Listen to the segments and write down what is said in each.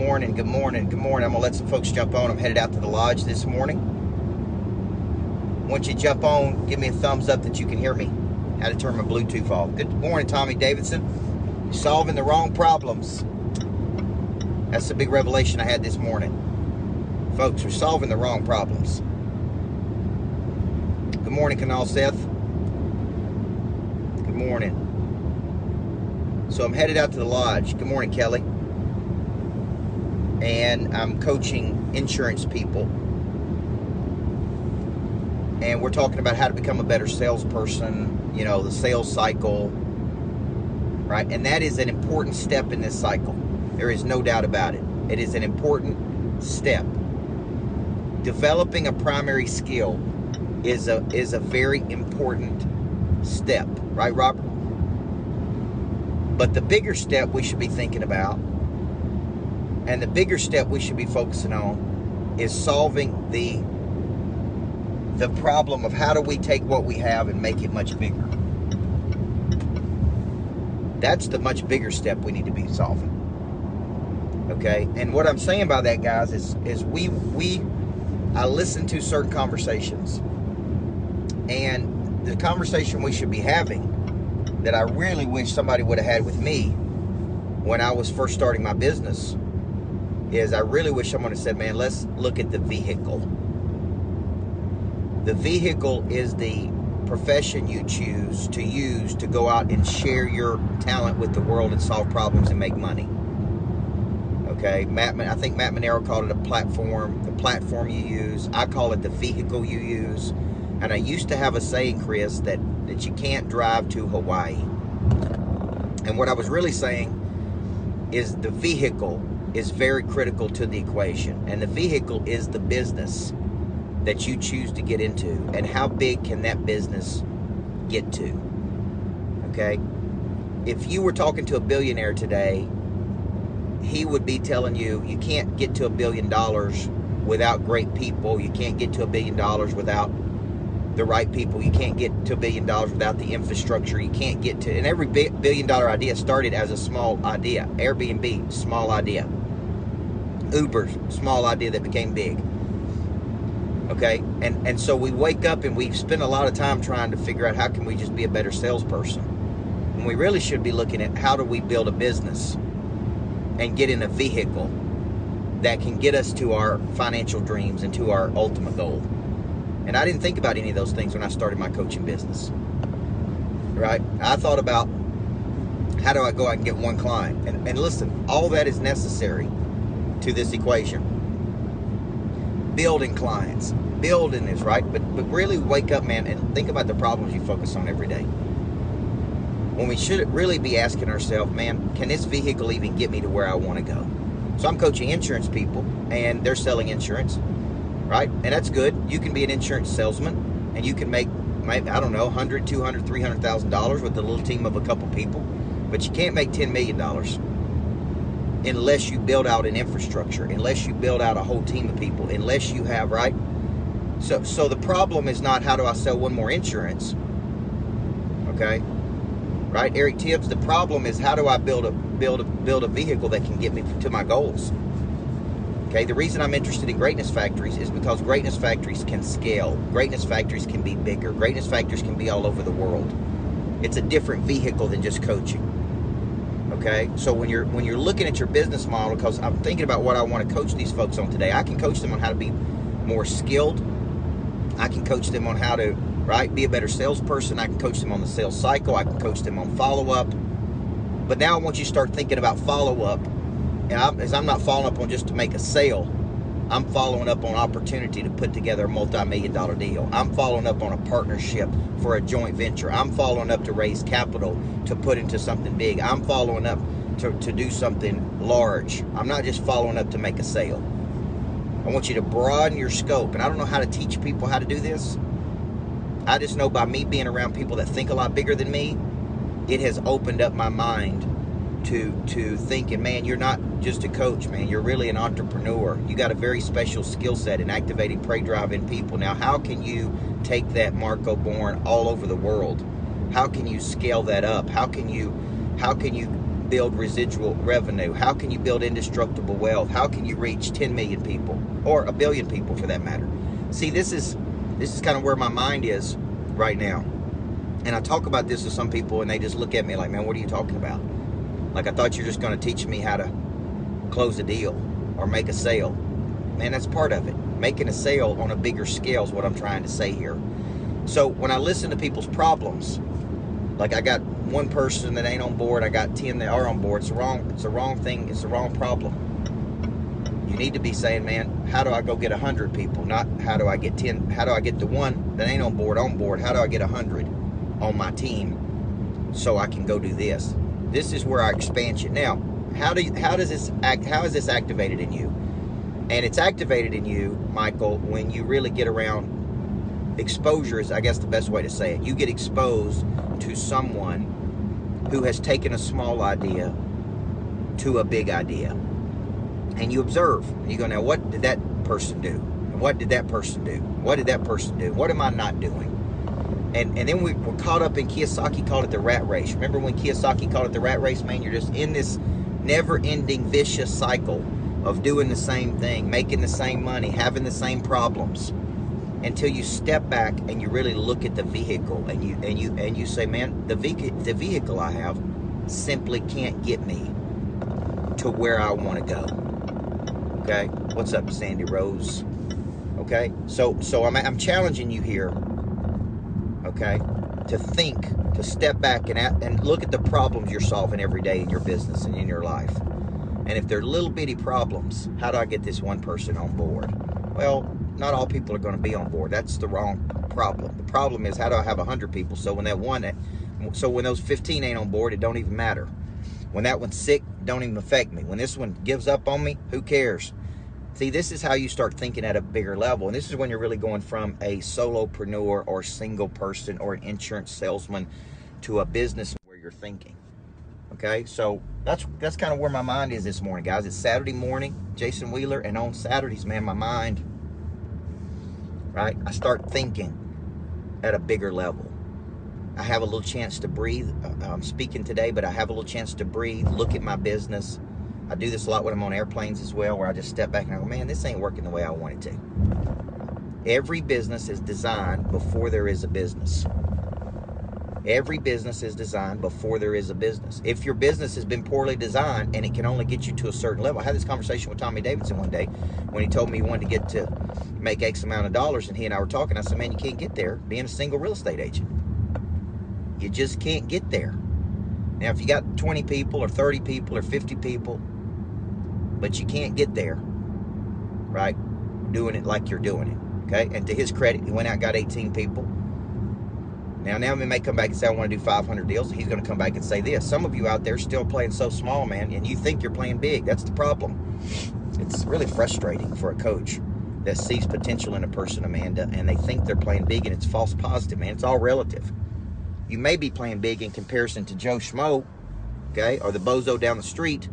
morning, good morning, good morning. I'm going to let some folks jump on. I'm headed out to the lodge this morning. Once you jump on, give me a thumbs up that you can hear me. How to turn my Bluetooth off. Good morning, Tommy Davidson. You're solving the wrong problems. That's the big revelation I had this morning. Folks, we're solving the wrong problems. Good morning, Kanal Seth. Good morning. So I'm headed out to the lodge. Good morning, Kelly. And I'm coaching insurance people. And we're talking about how to become a better salesperson, you know, the sales cycle, right? And that is an important step in this cycle. There is no doubt about it. It is an important step. Developing a primary skill is a very important step, right, Robert? But the bigger step we should be thinking about, and the bigger step we should be focusing on, is solving the problem of how do we take what we have and make it much bigger. That's the much bigger step we need to be solving. Okay? And what I'm saying by that, guys, is I listen to certain conversations, and the conversation we should be having that I really wish somebody would have had with me when I was first starting my business is I really wish someone had said, man, let's look at the vehicle. The vehicle is the profession you choose to use to go out and share your talent with the world and solve problems and make money. Okay, I think Matt Monero called it a platform. The platform you use, I call it the vehicle you use. And I used to have a saying, Chris, that you can't drive to Hawaii. And what I was really saying is the vehicle is very critical to the equation. And the vehicle is the business that you choose to get into. And how big can that business get to? Okay? If you were talking to a billionaire today, he would be telling you, you can't get to $1 billion without great people. You can't get to $1 billion without the right people. You can't get to $1 billion without the infrastructure. You can't get to, and every $1 billion idea started as a small idea. Airbnb, small idea. Uber, small idea that became big. Okay, and so we wake up and we spend a lot of time trying to figure out how can we just be a better salesperson. And we really should be looking at how do we build a business and get in a vehicle that can get us to our financial dreams and to our ultimate goal. And I didn't think about any of those things when I started my coaching business, right? I thought about how do I go out and get one client? And listen, all that is necessary to this equation. Building clients, building is right, but really wake up, man, and think about the problems you focus on every day. When we should really be asking ourselves, man, can this vehicle even get me to where I want to go? So I'm coaching insurance people, and they're selling insurance, right? And that's good. You can be an insurance salesman, and you can make, I don't know, $100,000, $200,000, $300,000 with a little team of a couple people, but you can't make $10 million unless you build out an infrastructure, unless you build out a whole team of people, unless you have, right? So the problem is not how do I sell one more insurance, okay? Right, Eric Tibbs, the problem is how do I build a vehicle that can get me to my goals? Okay, the reason I'm interested in Greatness Factories is because Greatness Factories can scale. Greatness Factories can be bigger. Greatness Factories can be all over the world. It's a different vehicle than just coaching. Okay, so when you're looking at your business model, because I'm thinking about what I want to coach these folks on today, I can coach them on how to be more skilled. I can coach them on how to, right, be a better salesperson. I can coach them on the sales cycle. I can coach them on follow-up. But now I want you to start thinking about follow-up. And I'm not following up on just to make a sale. I'm following up on opportunity to put together a multi-million-dollar deal. I'm following up on a partnership for a joint venture. I'm following up to raise capital to put into something big. I'm following up to do something large. I'm not just following up to make a sale. I want you to broaden your scope. And I don't know how to teach people how to do this. I just know by me being around people that think a lot bigger than me, it has opened up my mind to thinking, man, you're not just a coach, man. You're really an entrepreneur. You got a very special skill set in activating prey drive in people. Now, how can you take that Marco Born all over the world? How can you scale that up? How can you build residual revenue? How can you build indestructible wealth? How can you reach 10 million people, or a billion people for that matter? See, this is kind of where my mind is right now. And I talk about this to some people and they just look at me like, man, what are you talking about? Like, I thought you're just going to teach me how to close a deal or make a sale. Man, that's part of it. Making a sale on a bigger scale is what I'm trying to say here. So when I listen to people's problems, like I got one person that ain't on board, I got 10 that are on board. It's the wrong thing. It's the wrong problem. You need to be saying, man, how do I go get 100 people? Not how do I get 10? How do I get the one that ain't on board? How do I get 100 on my team so I can go do this? This is where our expansion. Now, how is this activated in you? And it's activated in you, Michael, when you really get around. Exposure is, I guess, the best way to say it. You get exposed to someone who has taken a small idea to a big idea. And you observe. And you go, now, what did that person do? And what did that person do? What did that person do? What am I not doing? And then we're caught up in, Kiyosaki called it the rat race. Remember when Kiyosaki called it the rat race, man? You're just in this never-ending vicious cycle of doing the same thing, making the same money, having the same problems, until you step back and you really look at the vehicle and you say, man, the vehicle I have simply can't get me to where I want to go. Okay, what's up, Sandy Rose? Okay, so I'm challenging you here. Okay, to think, to step back and look at the problems you're solving every day in your business and in your life. And if they're little bitty problems, how do I get this one person on board? Well, not all people are going to be on board. That's the wrong problem. The problem is, how do I have 100 people? So when when those 15 ain't on board, it don't even matter. When that one's sick, it don't even affect me. When this one gives up on me, who cares? See, this is how you start thinking at a bigger level. And this is when you're really going from a solopreneur or single person or an insurance salesman to a business where you're thinking. Okay, so that's kind of where my mind is this morning, guys. It's Saturday morning, Jason Wheeler, and on Saturdays, man, my mind, right? I start thinking at a bigger level. I have a little chance to breathe. I'm speaking today, but I have a little chance to breathe, look at my business. I do this a lot when I'm on airplanes as well, where I just step back and I go, man, this ain't working the way I want it to. Every business is designed before there is a business. Every business is designed before there is a business. If your business has been poorly designed and it can only get you to a certain level. I had this conversation with Tommy Davidson one day when he told me he wanted to get to make X amount of dollars, and he and I were talking. I said, man, you can't get there being a single real estate agent. You just can't get there. Now, if you got 20 people or 30 people or 50 people, but you can't get there, right, doing it like you're doing it, okay? And to his credit, he went out and got 18 people. Now he may come back and say, I want to do 500 deals. He's going to come back and say this. Some of you out there still playing so small, man, and you think you're playing big. That's the problem. It's really frustrating for a coach that sees potential in a person, Amanda, and they think they're playing big, and it's false positive, man. It's all relative. You may be playing big in comparison to Joe Schmo, okay, or the bozo down the street,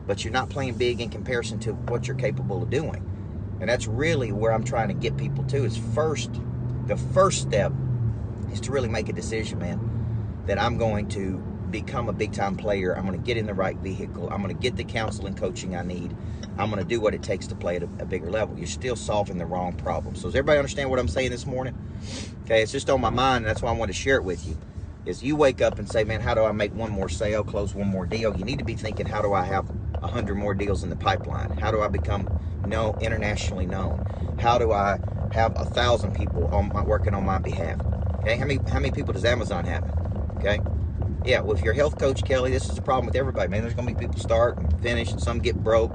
but you're not playing big in comparison to what you're capable of doing. And that's really where I'm trying to get people to, is the first step is to really make a decision, man, that I'm going to become a big-time player. I'm going to get in the right vehicle. I'm going to get the counsel and coaching I need. I'm going to do what it takes to play at a bigger level. You're still solving the wrong problem. So does everybody understand what I'm saying this morning? Okay, it's just on my mind, and that's why I want to share it with you. Is you wake up and say, man, how do I make one more sale, close one more deal? You need to be thinking, how do I have 100 more deals in the pipeline? How do I become internationally known? How do I have 1,000 people working on my behalf? Okay, how many people does Amazon have? Okay, yeah. Well, if you're a health coach, Kelly, this is the problem with everybody, man. There's going to be people start and finish, and some get broke,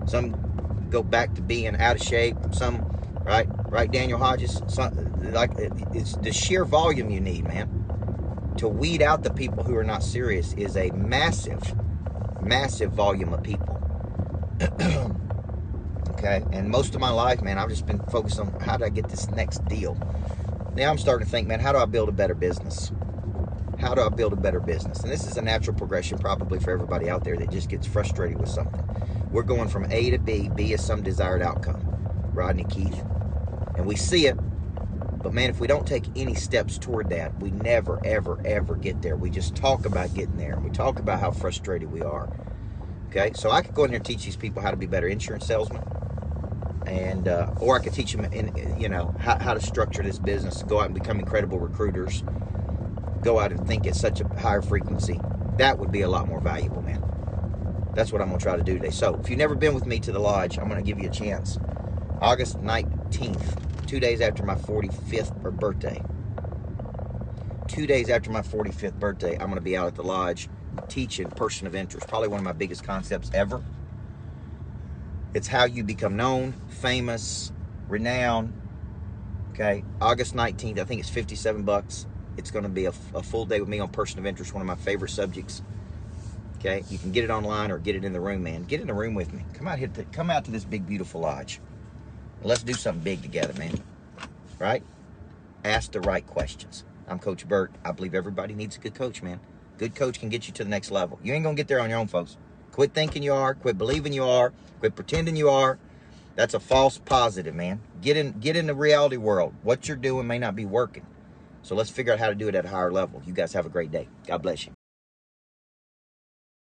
some go back to being out of shape, some right. Daniel Hodges, it's the sheer volume you need, man, to weed out the people who are not serious. Is a massive volume of people. Okay, and most of my life, man, I've just been focused on how do I get this next deal. Now I'm starting to think, man, how do I build a better business? How do I build a better business? And this is a natural progression probably for everybody out there that just gets frustrated with something. We're going from A to B. B is some desired outcome. Rodney Keith. And we see it. But man, if we don't take any steps toward that, we never, ever, ever get there. We just talk about getting there. We talk about how frustrated we are. Okay, so I could go in here and teach these people how to be better insurance salesmen, and or I could teach them, how to structure this business, go out and become incredible recruiters, go out and think at such a higher frequency. That would be a lot more valuable, man. That's what I'm going to try to do today. So if you've never been with me to the lodge, I'm going to give you a chance. August 19th, 2 days after my 45th birthday. 2 days after my 45th birthday, I'm going to be out at the lodge teaching Person of Interest. Probably one of my biggest concepts ever. It's how you become known, famous, renowned. Okay, August 19th, I think it's $57. It's going to be a full day with me on Person of Interest, one of my favorite subjects. Okay, you can get it online or get it in the room, man. Get in the room with me. Come out to this big, beautiful lodge. Let's do something big together, man. Right? Ask the right questions. I'm Coach Burt. I believe everybody needs a good coach, man. Good coach can get you to the next level. You ain't going to get there on your own, folks. Quit thinking you are. Quit believing you are. Quit pretending you are. That's a false positive, man. Get in the reality world. What you're doing may not be working. So let's figure out how to do it at a higher level. You guys have a great day. God bless you.